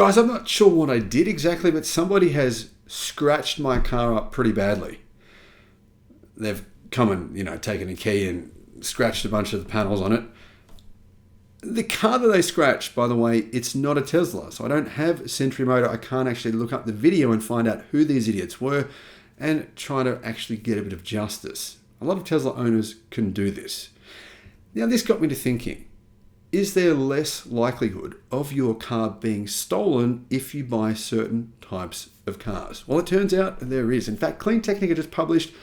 Guys, I'm not sure what I did exactly, but somebody has scratched my car up pretty badly. They've come and, taken a key and scratched a bunch of the panels on it. The car that they scratched, by the way, it's not a Tesla. So I don't have Sentry Mode. I can't actually look up the video and find out who these idiots were and try to actually get a bit of justice. A lot of Tesla owners can do this. Now, this got me to thinking, is there less likelihood of your car being stolen if you buy certain types of cars? Well, it turns out there is. In fact, Clean Technica just published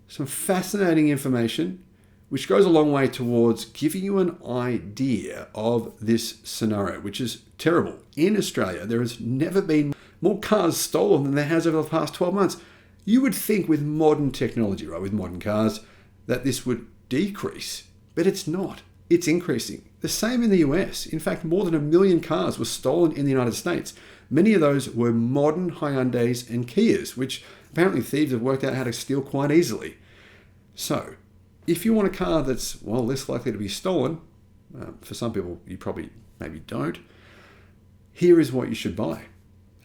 some fascinating information which goes a long way towards giving you an idea of this scenario, which is terrible. In Australia, there has never been more cars stolen than there has over the past 12 months. You would think with modern technology, right, with modern cars, that this would decrease, but it's not. It's increasing. The same in the US. In fact, more than 1 million cars were stolen in the United States. Many of those were modern Hyundais and Kias, which apparently thieves have worked out how to steal quite easily. So, if you want a car that's, less likely to be stolen, for some people you probably maybe don't, here is what you should buy.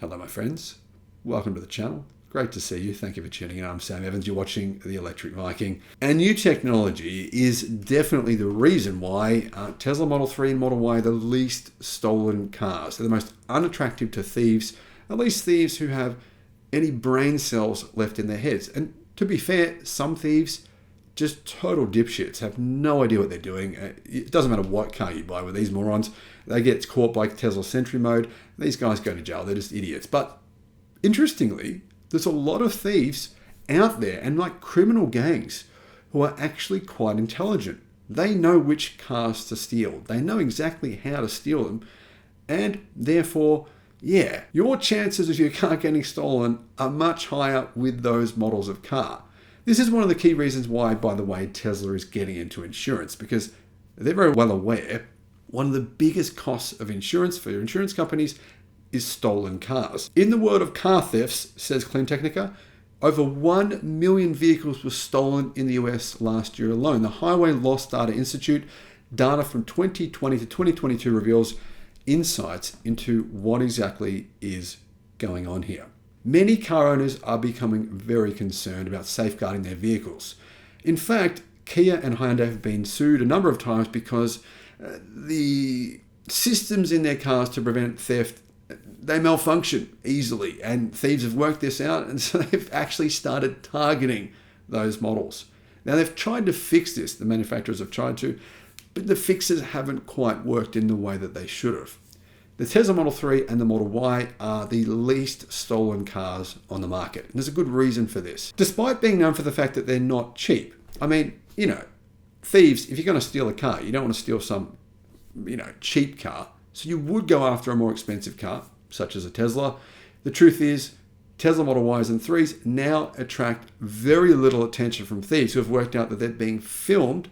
Hello, my friends. Welcome to the channel. Great to see you. Thank you for tuning in. I'm Sam Evans. You're watching the Electric Viking. And new technology is definitely the reason why Tesla Model 3 and Model Y are the least stolen cars. They're the most unattractive to thieves, at least thieves who have any brain cells left in their heads. And to be fair, some thieves, just total dipshits, have no idea what they're doing. It doesn't matter what car you buy with these morons. They get caught by Tesla Sentry Mode. These guys go to jail. They're just idiots. But interestingly, there's a lot of thieves out there and like criminal gangs who are actually quite intelligent. They know which cars to steal. They know exactly how to steal them. And therefore, your chances of your car getting stolen are much higher with those models of car. This is one of the key reasons why, by the way, Tesla is getting into insurance, because they're very well aware one of the biggest costs of insurance for insurance companies is stolen cars. In the world of car thefts, says Clean Technica, over 1 million vehicles were stolen in the US last year alone. The Highway Loss Data Institute data from 2020 to 2022 reveals insights into what exactly is going on here. Many car owners are becoming very concerned about safeguarding their vehicles. In fact, Kia and Hyundai have been sued a number of times because the systems in their cars to prevent theft, they malfunction easily, and thieves have worked this out, and so they've actually started targeting those models. Now, they've tried to fix this, the manufacturers have tried to, but the fixes haven't quite worked in the way that they should have. The Tesla Model 3 and the Model Y are the least stolen cars on the market. And there's a good reason for this. Despite being known for the fact that they're not cheap. I mean, thieves, if you're going to steal a car, you don't want to steal some, cheap car. So you would go after a more expensive car, such as a Tesla. The truth is, Tesla Model Ys and 3s now attract very little attention from thieves who have worked out that they're being filmed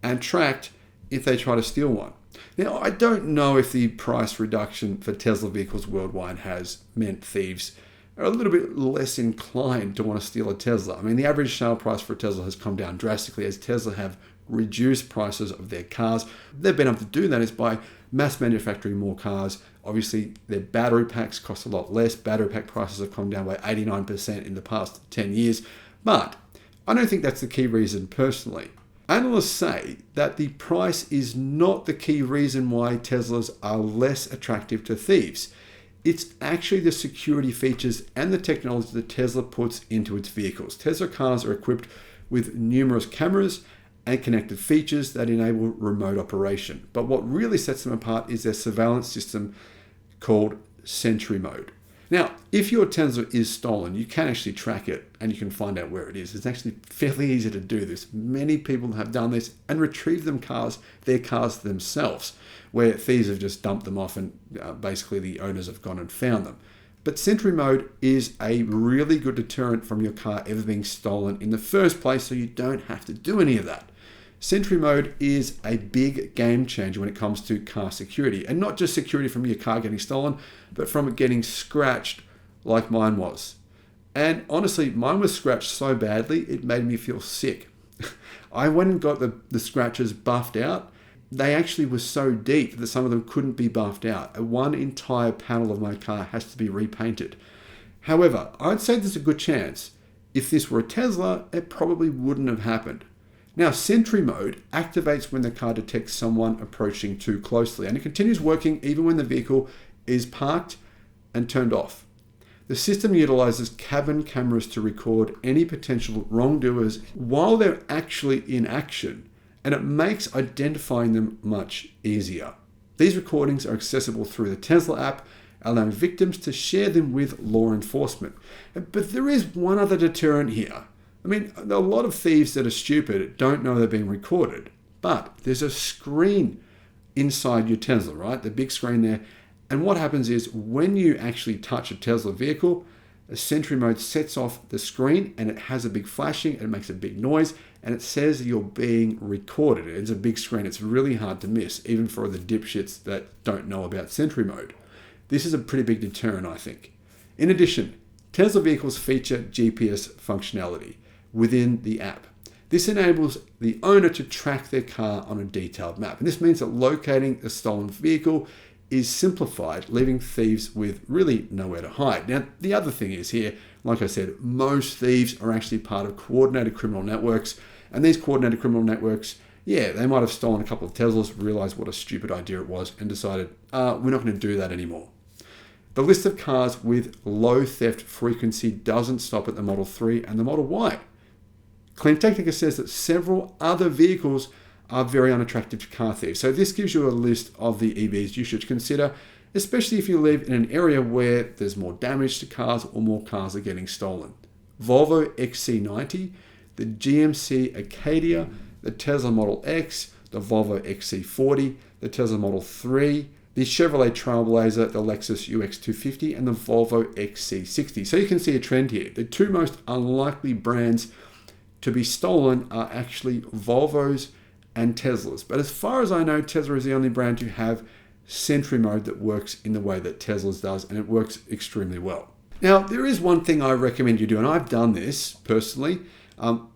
and tracked if they try to steal one. Now, I don't know if the price reduction for Tesla vehicles worldwide has meant thieves are a little bit less inclined to want to steal a Tesla. I mean, the average sale price for a Tesla has come down drastically as Tesla have reduced prices of their cars. They've been able to do that is by mass manufacturing more cars. Obviously, their battery packs cost a lot less. Battery pack prices have come down by 89% in the past 10 years. But I don't think that's the key reason personally. Analysts say that the price is not the key reason why Teslas are less attractive to thieves. It's actually the security features and the technology that Tesla puts into its vehicles. Tesla cars are equipped with numerous cameras and connected features that enable remote operation. But what really sets them apart is their surveillance system called Sentry Mode. Now, if your Tesla is stolen, you can actually track it and you can find out where it is. It's actually fairly easy to do this. Many people have done this and retrieved their cars themselves, where thieves have just dumped them off and basically the owners have gone and found them. But Sentry Mode is a really good deterrent from your car ever being stolen in the first place, so you don't have to do any of that. Sentry Mode is a big game changer when it comes to car security, and not just security from your car getting stolen, but from it getting scratched like mine was. And honestly, mine was scratched so badly, it made me feel sick. I went and got the scratches buffed out. they actually were so deep that some of them couldn't be buffed out. One entire panel of my car has to be repainted. However, I'd say there's a good chance if this were a Tesla, it probably wouldn't have happened. Now, Sentry Mode activates when the car detects someone approaching too closely, and it continues working even when the vehicle is parked and turned off. The system utilizes cabin cameras to record any potential wrongdoers while they're actually in action, and it makes identifying them much easier. These recordings are accessible through the Tesla app, allowing victims to share them with law enforcement. But there is one other deterrent here. I mean, there are a lot of thieves that are stupid, don't know they're being recorded. But there's a screen inside your Tesla, right? The big screen there. And what happens is when you actually touch a Tesla vehicle, a Sentry Mode sets off the screen and it has a big flashing, it makes a big noise, and it says you're being recorded. It's a big screen. It's really hard to miss, even for the dipshits that don't know about Sentry Mode. This is a pretty big deterrent, I think. In addition, Tesla vehicles feature GPS functionality within the app. This enables the owner to track their car on a detailed map. And this means that locating a stolen vehicle is simplified, leaving thieves with really nowhere to hide. Now, the other thing is here, like I said, most thieves are actually part of coordinated criminal networks. And these coordinated criminal networks, yeah, they might have stolen a couple of Teslas, realized what a stupid idea it was, and decided, we're not going to do that anymore. The list of cars with low theft frequency doesn't stop at the Model 3 and the Model Y. Clean Technica says that several other vehicles are very unattractive to car thieves. So this gives you a list of the EVs you should consider, especially if you live in an area where there's more damage to cars or more cars are getting stolen. Volvo XC90, the GMC Acadia, the Tesla Model X, the Volvo XC40, the Tesla Model 3, the Chevrolet Trailblazer, the Lexus UX250, and the Volvo XC60. So you can see a trend here. The two most unlikely brands to be stolen are actually Volvos and Teslas. But as far as I know, Tesla is the only brand to have Sentry Mode that works in the way that Tesla's does, and it works extremely well. Now, there is one thing I recommend you do, and I've done this personally.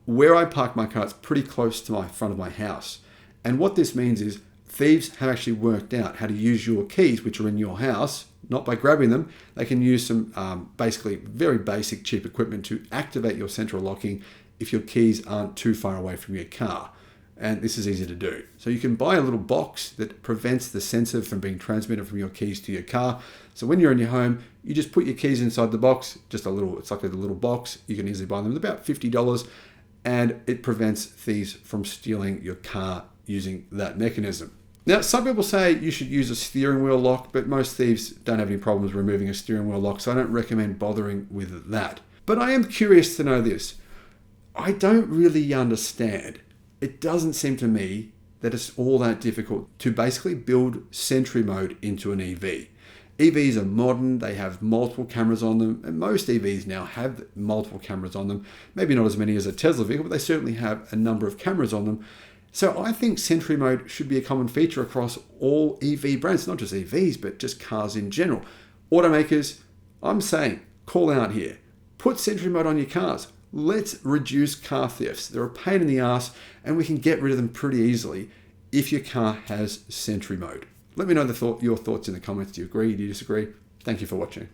Where I park my car, it's pretty close to my front of my house. And what this means is thieves have actually worked out how to use your keys, which are in your house, not by grabbing them. They can use some basically very basic cheap equipment to activate your central locking if your keys aren't too far away from your car. And this is easy to do. So you can buy a little box that prevents the sensor from being transmitted from your keys to your car. So when you're in your home, you just put your keys inside the box, it's like a little box. You can easily buy them. It's about $50, and it prevents thieves from stealing your car using that mechanism. Now, some people say you should use a steering wheel lock, but most thieves don't have any problems removing a steering wheel lock, so I don't recommend bothering with that. But I am curious to know this. I don't really understand. It doesn't seem to me that it's all that difficult to basically build Sentry Mode into an EV. EVs are modern, they have multiple cameras on them, and most EVs now have multiple cameras on them. Maybe not as many as a Tesla vehicle, but they certainly have a number of cameras on them. So I think Sentry Mode should be a common feature across all EV brands, not just EVs, but just cars in general. Automakers, I'm saying, call out here. Put Sentry Mode on your cars. Let's reduce car thefts. They're a pain in the ass, and we can get rid of them pretty easily if your car has Sentry Mode. Let me know your thoughts in the comments. Do you agree? Do you disagree? Thank you for watching.